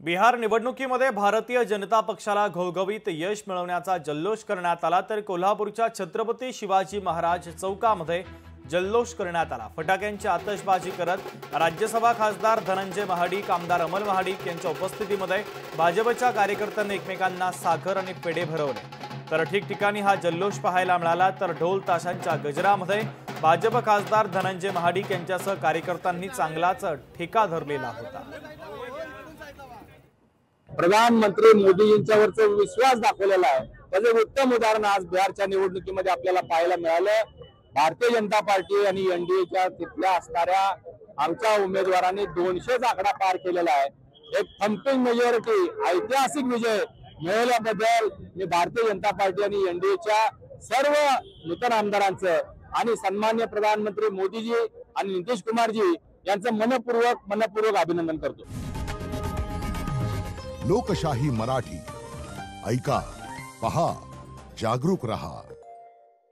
बिहार निवडणुकीमध्ये भारतीय जनता पक्षाला घवघवीत यश मिळवण्याचा जल्लोष करण्यात आला, तर कोल्हापूरच्या छत्रपती शिवाजी महाराज चौकामध्ये जल्लोष करण्यात आला। फटाक्यांची आतषबाजी करत राज्यसभा खासदार धनंजय महाडिक, आमदार अमल महाडिक यांच्या उपस्थितीमध्ये भाजपच्या कार्यकर्त्यांनी एकमेकांना साखर आणि पेढे भरवले। तर ठिकठिकाणी हा जल्लोष पाहायला मिळाला, तर ढोल ताशांच्या गजरामध्ये भाजप खासदार धनंजय महाडिक यांच्यासह कार्यकर्त्यांनी चांगलाच ठेका धरलेला होता। प्रधानमंत्री मोदींच्यावरचा विश्वास दाखवलेला आहे, त्याचे उत्तम उदाहरण आज बिहारच्या निवडणुकीमध्ये आपल्याला पाहायला मिळालं। भारतीय जनता पार्टी आणि एनडीएच्या तिथल्या असणाऱ्या आमच्या उमेदवारांनी 200चा आकडा पार केलेला आहे। एक थंपिंग मेजॉरिटी, ऐतिहासिक विजय मिळवल्याबद्दल मी भारतीय जनता पार्टी आणि एनडीएच्या सर्व नूतन आमदारांचं आणि सन्माननीय प्रधानमंत्री मोदीजी आणि नितीश कुमारजी यांचं मनपूर्वक अभिनंदन करतो। लोकशाही मराठी ऐका, पहा, जागरूक रहा।